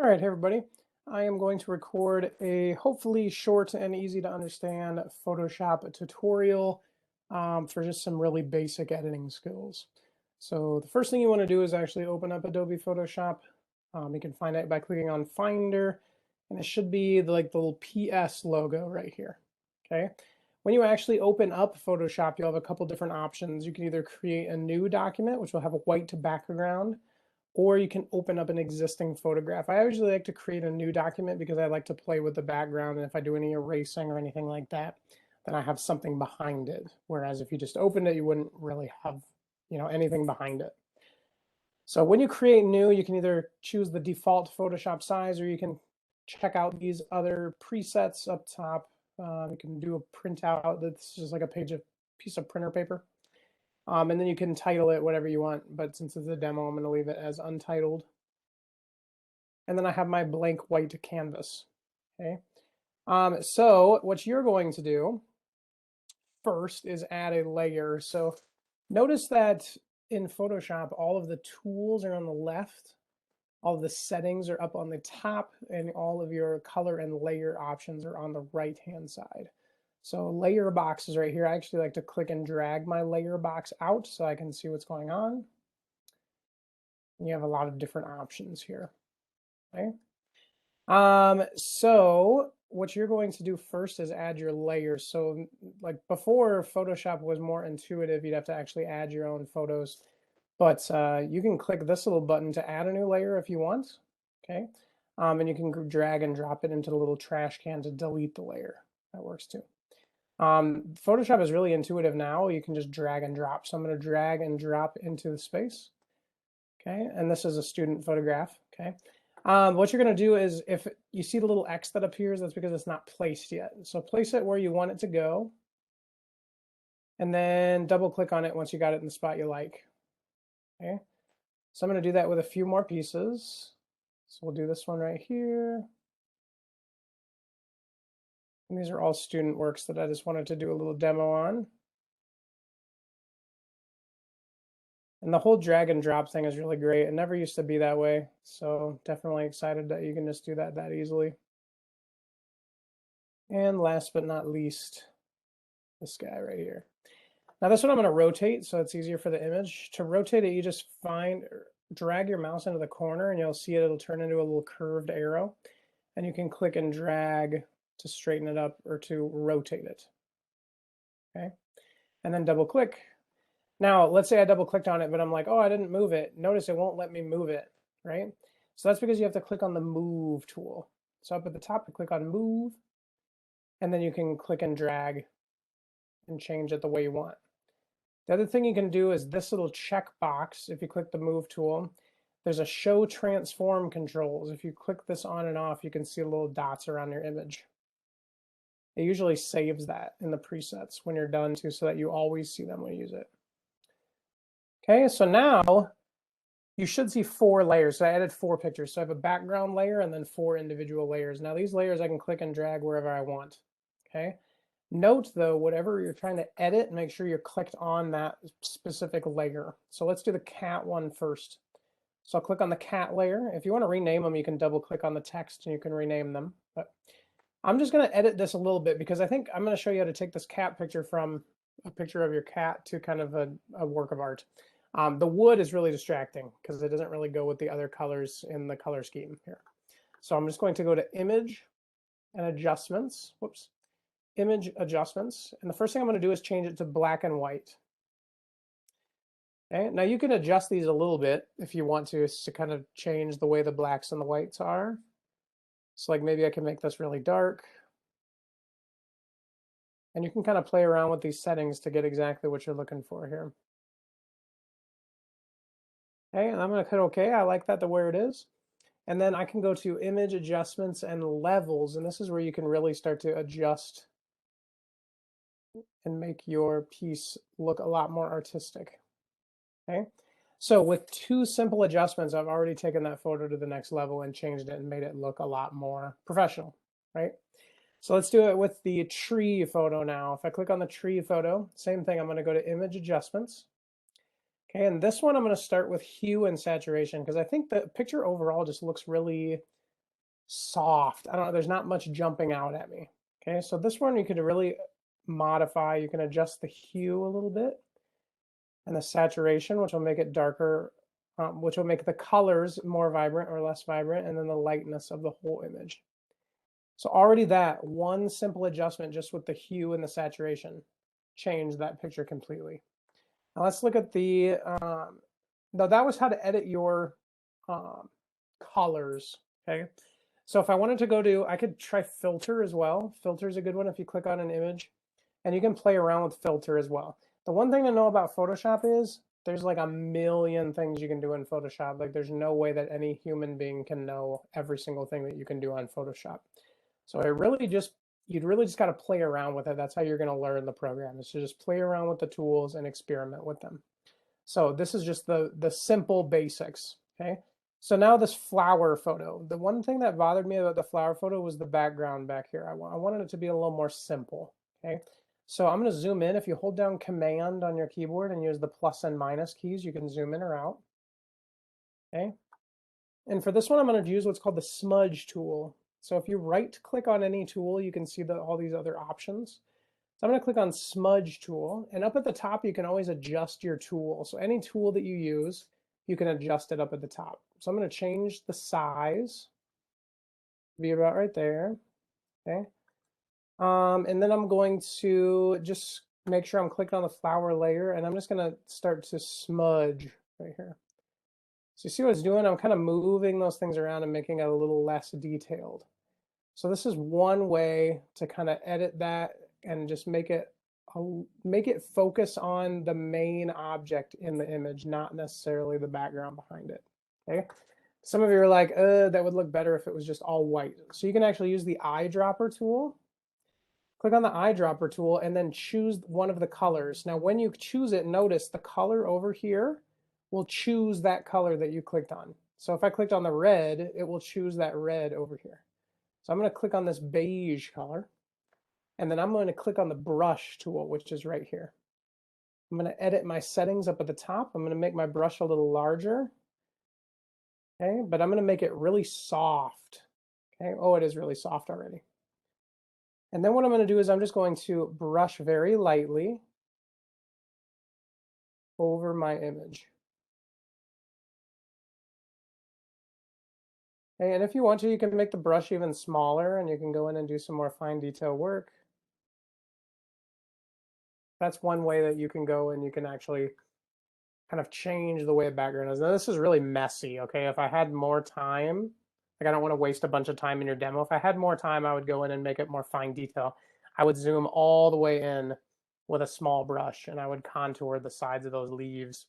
All right, hey everybody. I am going to record a hopefully short and easy to understand Photoshop tutorial for just some really basic editing skills. So the first thing you want to do is actually open up Adobe Photoshop. You can find it by clicking on Finder, and it should be like the little PS logo right here. Okay. When you actually open up Photoshop, you'll have a couple different options. You can either create a new document, which will have a white background, or you can open up an existing photograph. I usually like to create a new document because I like to play with the background, and if I do any erasing or anything like that, then I have something behind it. Whereas if you just opened it, you wouldn't really have, anything behind it. So when you create new, you can either choose the default Photoshop size, or you can check out these other presets up top. You can do a printout that's just like a piece of printer paper. And then you can title it whatever you want, but since it's a demo, I'm going to leave it as untitled. And then I have my blank white canvas. Okay. So what you're going to do first is add a layer. So notice that in Photoshop, all of the tools are on the left, all of the settings are up on the top, and all of your color and layer options are on the right-hand side. So layer box is right here. I actually like to click and drag my layer box out so I can see what's going on. And you have a lot of different options here. Okay. So what you're going to do first is add your layers. So like before, Photoshop was more intuitive. You'd have to actually add your own photos, but you can click this little button to add a new layer if you want. Okay. And you can drag and drop it into the little trash can to delete the layer. That works too. Photoshop is really intuitive now. You can just drag and drop. So I'm going to drag and drop into the space. Okay. And this is a student photograph. Okay. What you're going to do is if you see the little X that appears, that's because it's not placed yet. So place it where you want it to go. And then double click on it once you got it in the spot you like. Okay. So I'm going to do that with a few more pieces. So we'll do this one right here. And these are all student works that I just wanted to do a little demo on. And the whole drag and drop thing is really great. It never used to be that way. So definitely excited that you can just do that easily. And last but not least, this guy right here. Now this one I'm going to rotate so it's easier for the image. To rotate it, you just drag your mouse into the corner and you'll see it'll turn into a little curved arrow. And you can click and drag to straighten it up or to rotate it. Okay. And then double click. Now, let's say I double clicked on it, but I'm like, oh, I didn't move it. Notice it won't let me move it, right? So that's because you have to click on the move tool. So up at the top, you click on move, and then you can click and drag and change it the way you want. The other thing you can do is this little check box. If you click the move tool, there's a show transform controls. If you click this on and off, you can see little dots around your image. It usually saves that in the presets when you're done too, so that you always see them when you use it. Okay, so now you should see 4 layers. So I added 4 pictures. So I have a background layer and then 4 individual layers. Now these layers I can click and drag wherever I want. Okay. Note though, whatever you're trying to edit, make sure you're clicked on that specific layer. So let's do the cat one first. So I'll click on the cat layer. If you want to rename them, you can double click on the text and you can rename them. But I'm just going to edit this a little bit because I think I'm going to show you how to take this cat picture from a picture of your cat to kind of a work of art. The wood is really distracting because it doesn't really go with the other colors in the color scheme here. So I'm just going to go to Image and Adjustments. Whoops. Image Adjustments. And the first thing I'm going to do is change it to black and white. Okay. Now you can adjust these a little bit if you want to kind of change the way the blacks and the whites are. So like maybe I can make this really dark. And you can kind of play around with these settings to get exactly what you're looking for here. Okay, and I'm going to click OK. I like that the way it is. And then I can go to Image Adjustments and Levels, and this is where you can really start to adjust and make your piece look a lot more artistic. Okay, so with 2 simple adjustments, I've already taken that photo to the next level and changed it and made it look a lot more professional, right? So let's do it with the tree photo now. If I click on the tree photo, same thing, I'm going to go to Image Adjustments. Okay, and this one I'm going to start with hue and saturation because I think the picture overall just looks really soft. I don't know, there's not much jumping out at me. Okay, so this one you could really modify. You can adjust the hue a little bit and the saturation, which will make it darker, which will make the colors more vibrant or less vibrant, and then the lightness of the whole image. So already that one simple adjustment just with the hue and the saturation changed that picture completely. Now let's look at the, now that was how to edit your colors, okay? So if I wanted to go to, I could try filter as well. Filter is a good one if you click on an image, and you can play around with filter as well. The one thing to know about Photoshop is there's like a million things you can do in Photoshop. Like there's no way that any human being can know every single thing that you can do on Photoshop. So it really just, you'd really just got to play around with it. That's how you're going to learn the program, is to just play around with the tools and experiment with them. So this is just the simple basics, okay? So now this flower photo. The one thing that bothered me about the flower photo was the background back here. I wanted it to be a little more simple, okay? So I'm going to zoom in. If you hold down Command on your keyboard and use the plus and minus keys, you can zoom in or out, okay? And for this one, I'm going to use what's called the smudge tool. So if you right click on any tool, you can see all these other options. So I'm going to click on smudge tool, and up at the top, you can always adjust your tool. So any tool that you use, you can adjust it up at the top. So I'm going to change the size, be about right there, okay? And then I'm going to just make sure I'm clicking on the flower layer, and I'm just going to start to smudge right here. So you see what it's doing? I'm kind of moving those things around and making it a little less detailed. So this is one way to kind of edit that and just make it focus on the main object in the image, not necessarily the background behind it. Okay. Some of you are like, that would look better if it was just all white. So you can actually use the eyedropper tool. Click on the eyedropper tool and then choose one of the colors. Now, when you choose it, notice the color over here will choose that color that you clicked on. So if I clicked on the red, it will choose that red over here. So I'm going to click on this beige color, and then I'm going to click on the brush tool, which is right here. I'm going to edit my settings up at the top. I'm going to make my brush a little larger. Okay, but I'm going to make it really soft. Okay, oh, it is really soft already. And then what I'm going to do is I'm just going to brush very lightly over my image. Okay, and if you want to, you can make the brush even smaller, and you can go in and do some more fine detail work. That's one way that you can go and you can actually kind of change the way the background is. Now this is really messy, okay? If I had more time, like I don't want to waste a bunch of time in your demo. If I had more time, I would go in and make it more fine detail. I would zoom all the way in with a small brush and I would contour the sides of those leaves.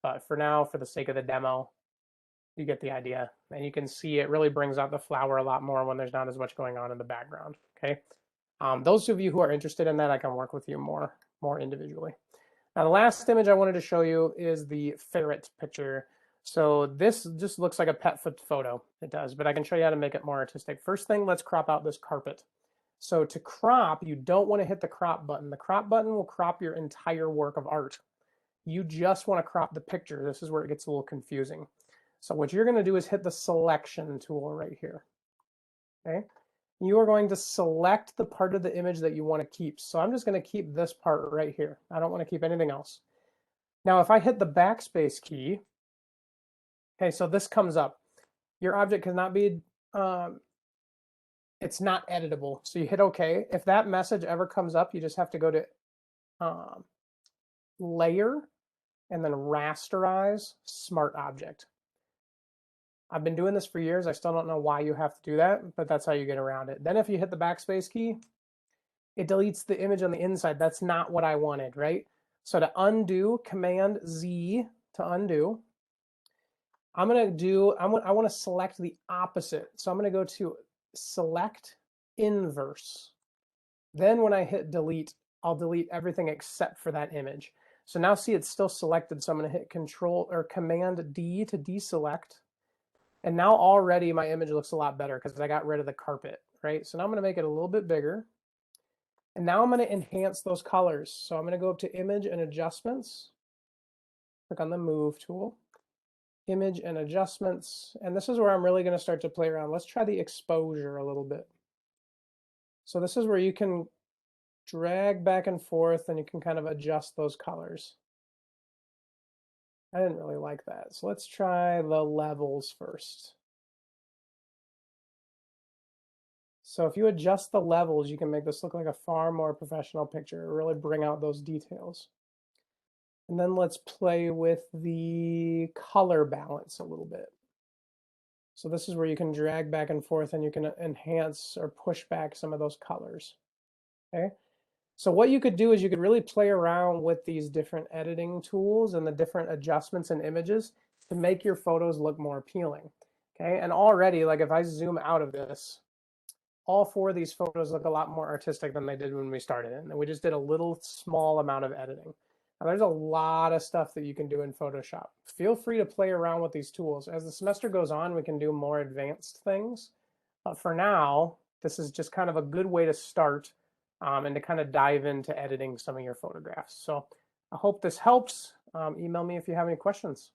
But for now, for the sake of the demo, you get the idea. And you can see it really brings out the flower a lot more when there's not as much going on in the background, okay? Those of you who are interested in that, I can work with you more individually. Now, the last image I wanted to show you is the ferret picture. So this just looks like a pet photo. It does, but I can show you how to make it more artistic. First thing, let's crop out this carpet. So to crop, you don't want to hit the crop button. The crop button will crop your entire work of art. You just want to crop the picture. This is where it gets a little confusing. So what you're going to do is hit the selection tool right here. Okay. You are going to select the part of the image that you want to keep. So I'm just going to keep this part right here. I don't want to keep anything else. Now, if I hit the backspace key, okay, so this comes up. Your object cannot be, it's not editable. So you hit OK. If that message ever comes up, you just have to go to Layer and then Rasterize Smart Object. I've been doing this for years. I still don't know why you have to do that, but that's how you get around it. Then if you hit the backspace key, it deletes the image on the inside. That's not what I wanted, right? So to undo, Command Z to undo. I want to select the opposite. So I'm going to go to select inverse. Then when I hit delete, I'll delete everything except for that image. So now see it's still selected. So I'm going to hit Control or Command D to deselect. And now already my image looks a lot better because I got rid of the carpet, right? So now I'm going to make it a little bit bigger. And now I'm going to enhance those colors. So I'm going to go up to Image and Adjustments. Click on the Move tool. image and adjustments. And this is where I'm really going to start to play around. Let's try the exposure a little bit. So this is where you can drag back and forth and you can kind of adjust those colors. I didn't really like that. So let's try the levels first. So if you adjust the levels, you can make this look like a far more professional picture, really bring out those details. And then let's play with the color balance a little bit. So this is where you can drag back and forth and you can enhance or push back some of those colors. Okay. So what you could do is you could really play around with these different editing tools and the different adjustments in images to make your photos look more appealing. Okay. And already, like if I zoom out of this, all four of these photos look a lot more artistic than they did when we started. And we just did a little small amount of editing. Now, there's a lot of stuff that you can do in Photoshop. Feel free to play around with these tools. As the semester goes on, we can do more advanced things. But for now, this is just kind of a good way to start and to kind of dive into editing some of your photographs. So I hope this helps. Email me if you have any questions.